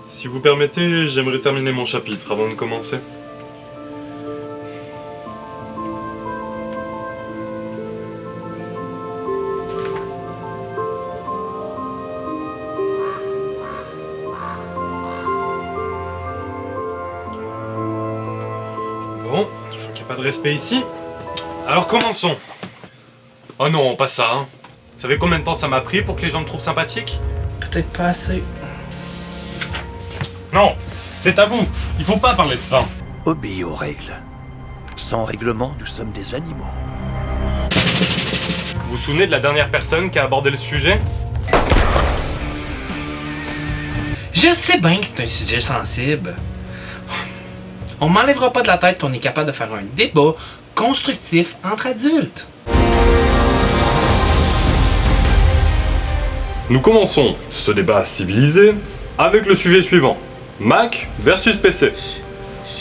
Si vous permettez, j'aimerais terminer mon chapitre avant de commencer. Bon, je vois qu'il n'y a pas de respect ici. Alors commençons. Oh non, pas ça, hein. Vous savez combien de temps ça m'a pris pour que les gens me trouvent sympathique? Peut-être pas assez. Non, c'est à vous. Il faut pas parler de ça. Obéis aux règles. Sans règlement, nous sommes des animaux. Vous vous souvenez de la dernière personne qui a abordé le sujet? Je sais bien que c'est un sujet sensible. On m'enlèvera pas de la tête qu'on est capable de faire un débat constructif entre adultes. Nous commençons ce débat civilisé avec le sujet suivant. Mac versus PC.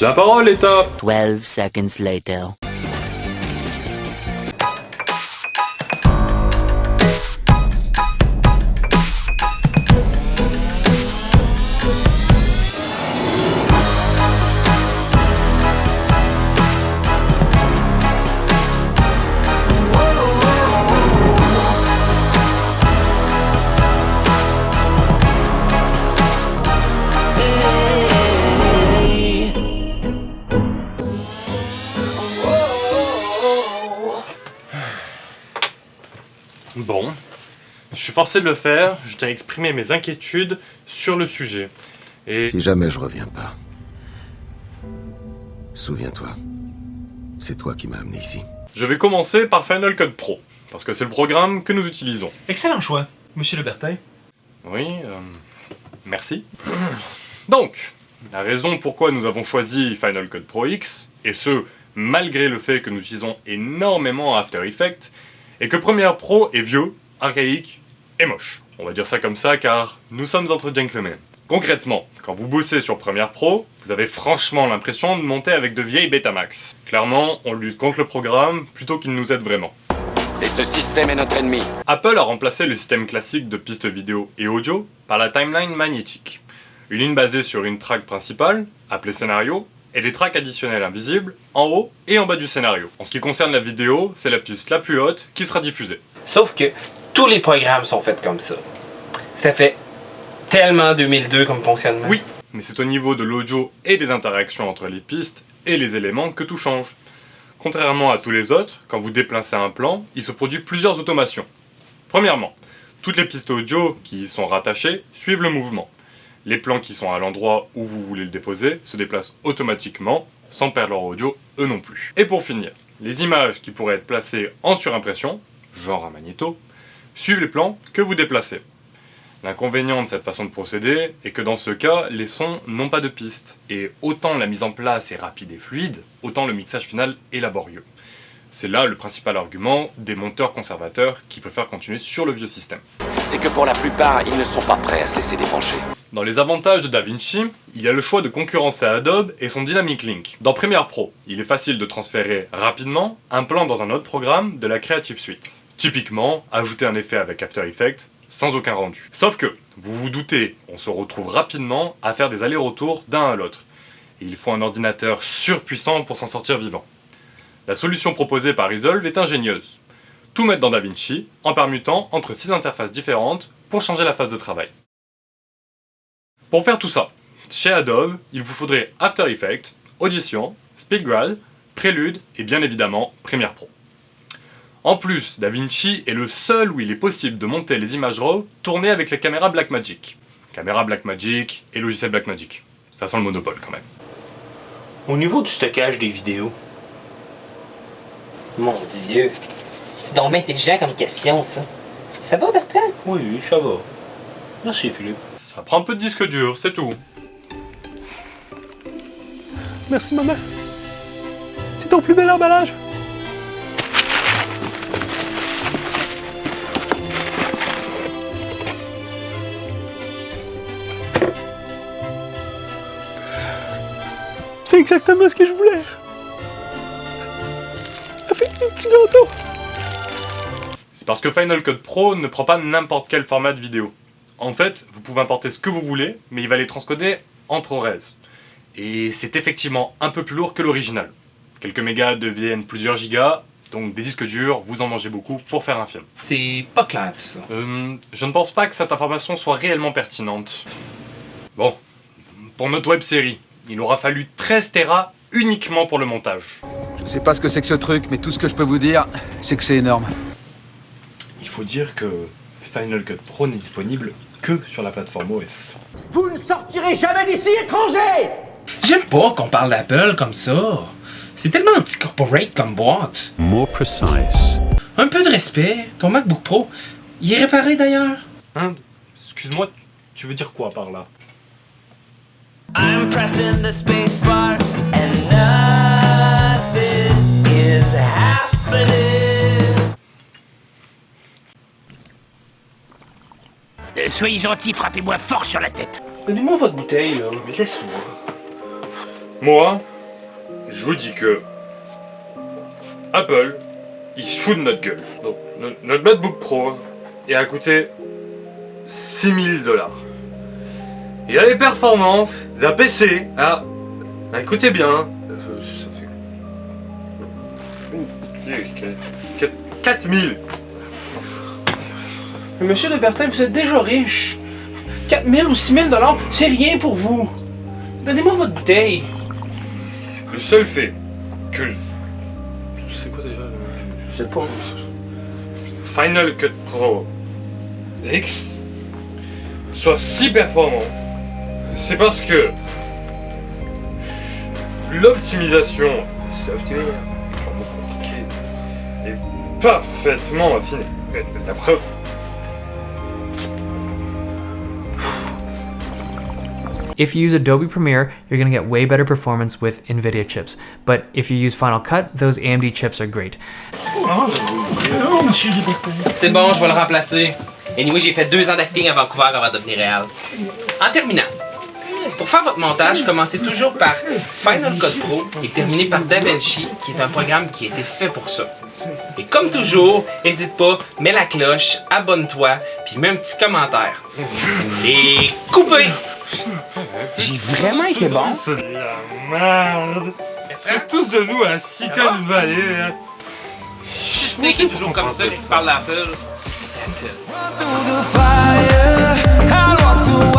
La parole est à... 12 seconds later. Bon, je suis forcé de le faire, je tiens à exprimer mes inquiétudes sur le sujet. Et... Si jamais je reviens pas, souviens-toi, c'est toi qui m'as amené ici. Je vais commencer par Final Cut Pro, parce que c'est le programme que nous utilisons. Excellent choix, Monsieur Le Bertin. Oui, merci. Donc, la raison pourquoi nous avons choisi Final Cut Pro X, et ce, malgré le fait que nous utilisons énormément After Effects, est que Premiere Pro est vieux, archaïque et moche. On va dire ça comme ça car nous sommes entre gentlemen. Concrètement, quand vous bossez sur Premiere Pro, vous avez franchement l'impression de monter avec de vieilles Betamax. Clairement, on lutte contre le programme plutôt qu'il nous aide vraiment. Et ce système est notre ennemi. Apple a remplacé le système classique de pistes vidéo et audio par la timeline magnétique. Une ligne basée sur une track principale, appelée scénario, et des tracks additionnels invisibles en haut et en bas du scénario. En ce qui concerne la vidéo, c'est la piste la plus haute qui sera diffusée. Sauf que tous les programmes sont faits comme ça. Ça fait tellement 2002 comme fonctionnement. Oui, mais c'est au niveau de l'audio et des interactions entre les pistes et les éléments que tout change. Contrairement à tous les autres, quand vous déplacez un plan, il se produit plusieurs automations. Premièrement, toutes les pistes audio qui y sont rattachées suivent le mouvement. Les plans qui sont à l'endroit où vous voulez le déposer se déplacent automatiquement, sans perdre leur audio, eux non plus. Et pour finir, les images qui pourraient être placées en surimpression, genre un magnéto, suivent les plans que vous déplacez. L'inconvénient de cette façon de procéder est que dans ce cas, les sons n'ont pas de piste. Et autant la mise en place est rapide et fluide, autant le mixage final est laborieux. C'est là le principal argument des monteurs conservateurs qui préfèrent continuer sur le vieux système. C'est que pour la plupart, ils ne sont pas prêts à se laisser débrancher. Dans les avantages de DaVinci, il y a le choix de concurrencer Adobe et son Dynamic Link. Dans Premiere Pro, il est facile de transférer rapidement un plan dans un autre programme de la Creative Suite. Typiquement, ajouter un effet avec After Effects sans aucun rendu. Sauf que, vous vous doutez, on se retrouve rapidement à faire des allers-retours d'un à l'autre. Et il faut un ordinateur surpuissant pour s'en sortir vivant. La solution proposée par Resolve est ingénieuse. Tout mettre dans DaVinci en permutant entre 6 interfaces différentes pour changer la phase de travail. Pour faire tout ça, chez Adobe, il vous faudrait After Effects, Audition, SpeedGrad, Prelude et bien évidemment Premiere Pro. En plus, DaVinci est le seul où il est possible de monter les images RAW tournées avec les caméras Blackmagic. Caméra Blackmagic et logiciel Blackmagic. Ça sent le monopole quand même. Au niveau du stockage des vidéos, Mon Dieu. C'est donc bien intelligent comme question, ça. Ça va, Bertrand? oui, ça va. Merci, Philippe. Ça prend un peu de disque dur, c'est tout. Merci, maman. C'est ton plus bel emballage. C'est exactement ce que je voulais. Avec un petit gâteau. C'est parce que Final Cut Pro ne prend pas n'importe quel format de vidéo. En fait, vous pouvez importer ce que vous voulez, mais il va les transcoder en ProRes. Et c'est effectivement un peu plus lourd que l'original. Quelques mégas deviennent plusieurs gigas, donc des disques durs, vous en mangez beaucoup pour faire un film. C'est pas clair tout ça. Je ne pense pas que cette information soit réellement pertinente. Bon, pour notre web série, il aura fallu 13 Tera uniquement pour le montage. Je sais pas ce que c'est que ce truc, mais tout ce que je peux vous dire, c'est que c'est énorme. Il faut dire que Final Cut Pro n'est disponible que sur la plateforme OS. Vous ne sortirez jamais d'ici, étranger! J'aime pas qu'on parle d'Apple comme ça. C'est tellement anti-corporate comme boîte. More precise. Un peu de respect. Ton MacBook Pro, il est réparé d'ailleurs. Hein? Excuse-moi, tu veux dire quoi par là? I'm pressing the space bar and nothing is happening. Soyez gentil, frappez-moi fort sur la tête. Donnez-moi votre bouteille, là. Mais laisse-moi. Moi, je vous dis que Apple, il se fout de notre gueule. Donc, notre MacBook Pro, il a coûté 6000 $. Il a les performances, il a PC, écoutez bien, ça fait 4000. Mais Monsieur de Bertin, vous êtes déjà riche. 4000 ou 6000 $, c'est rien pour vous. Donnez-moi votre bouteille. Le seul fait que... C'est quoi déjà Je sais pas. Final Cut Pro X soit si performant, c'est parce que l'optimisation software, compliqué, est parfaitement affinée. La preuve. If you use Adobe Premiere, you're going to get way better performance with NVIDIA chips. But if you use Final Cut, those AMD chips are great. C'est bon, je vais le remplacer. Anyway, j'ai fait 2 ans d'acting à Vancouver avant de devenir réel. En terminant, pour faire votre montage, commencez toujours par Final Cut Pro et terminez par DaVinci, qui est un programme qui a été fait pour ça. Et comme toujours, n'hésite pas, mets la cloche, abonne-toi, puis mets un petit commentaire. Et coupez! J'ai vraiment été bon. C'est de la merde. C'est tous de nous à Silicon Valley. Là. Tu sais qu'il est toujours comme ça, qui parle d'Apple. Through the fire, I walk through